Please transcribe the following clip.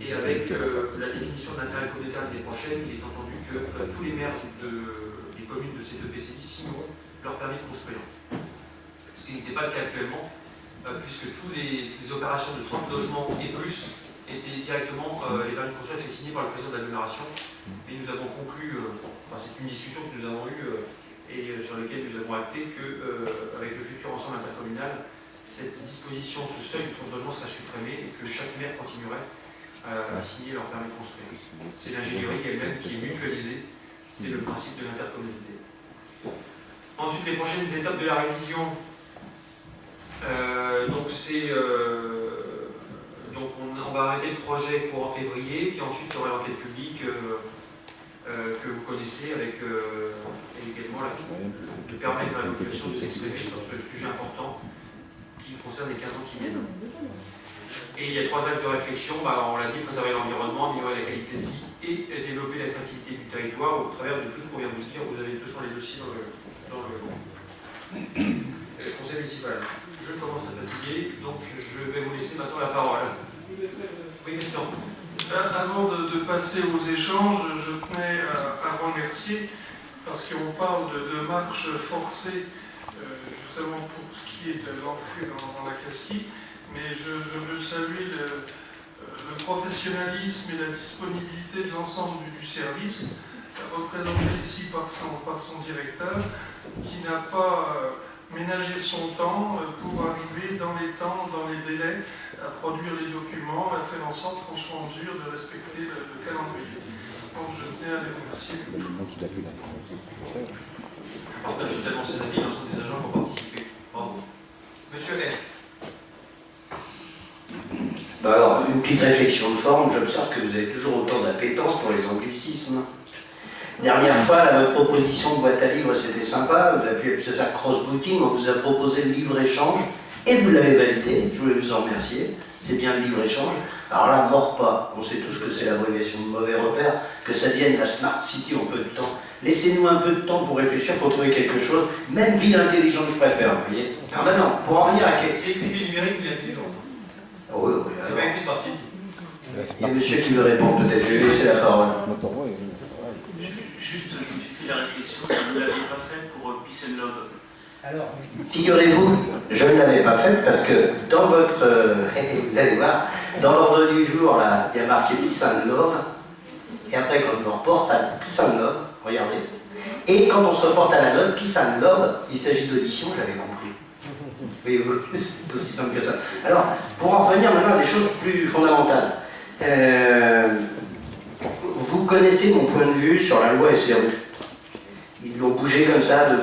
Et avec la définition de l'intérêt communautaire l'année prochaine, il est entendu que tous les maires des communes de ces deux PCI signeront leur permis de construire. Ce qui n'était pas le cas actuellement, puisque toutes les opérations de 30 logements et plus étaient directement, les permis de construire étaient signés par le président de l'agglomération. Et nous avons conclu, enfin c'est une discussion que nous avons eue et sur laquelle nous avons acté qu'avec le futur ensemble intercommunal, cette disposition, ce seuil de 30 logements sera supprimé et que chaque maire continuerait à signer leur permis de construire. C'est l'ingénierie elle-même qui est mutualisée, c'est le principe de l'intercommunalité. Ensuite, les prochaines étapes de la révision. Donc on va arrêter le projet pour en février, puis ensuite il y aura l'enquête publique que vous connaissez avec également de permettre à la population de s'exprimer sur ce sujet important qui concerne les 15 ans qui viennent. Et il y a 3 axes de réflexion, on l'a dit, préserver l'environnement, améliorer la qualité de vie et développer l'attractivité du territoire au travers de tout ce qu'on vient de vous dire. Vous avez tous les dossiers dans le conseil municipal. Je commence à fatiguer, donc je vais vous laisser maintenant la parole. Oui, question. Avant de passer aux échanges, je tenais à remercier, parce qu'on parle de marche forcée, justement pour ce qui est de l'entrée dans la Casquie, mais je veux saluer le professionnalisme et la disponibilité de l'ensemble du service, représenté ici par son directeur, qui n'a pas ménagé son temps pour arriver dans les temps, dans les délais, à produire les documents, à faire en sorte qu'on soit en mesure de respecter le calendrier. Donc je tenais à les remercier. Je partage totalement ces avis, l'ensemble des agents qui ont participé. Bravo. Monsieur F. Alors, une petite réflexion de forme, j'observe que vous avez toujours autant d'appétence pour les anglicismes. Dernière fois, votre proposition de boîte à livres, c'était sympa, vous avez pu appeler ça cross-booking, on vous a proposé le livre-échange, et vous l'avez validé, je voulais vous en remercier, c'est bien le livre-échange. Alors là, mord pas, on sait tous que c'est l'abréviation de mauvais repère, que ça devienne la Smart City en peu de temps. Laissez-nous un peu de temps pour réfléchir, pour trouver quelque chose, même ville intelligente, je préfère, vous voyez. Alors maintenant, pour en venir à quelque chose... C'est écrit numérique ou intelligente. Oui, c'est pas écrit Smart City. Il y a monsieur qui veut répondre, peut-être, je vais laisser la parole. Juste, je me suis fait la réflexion, vous ne l'aviez pas fait pour Peace and Love. Alors, figurez-vous, je ne l'avais pas fait parce que dans votre... vous allez voir, dans l'ordre du jour, là, il y a marqué Peace and Love, et après, quand je me reporte à Peace and Love, regardez, et quand on se reporte à la note, Peace and Love, il s'agit d'audition, j'avais compris. Oui, c'est aussi simple que ça. Alors, pour en revenir maintenant à des choses plus fondamentales, vous connaissez mon point de vue sur la loi SRU. Ils l'ont bougé comme ça de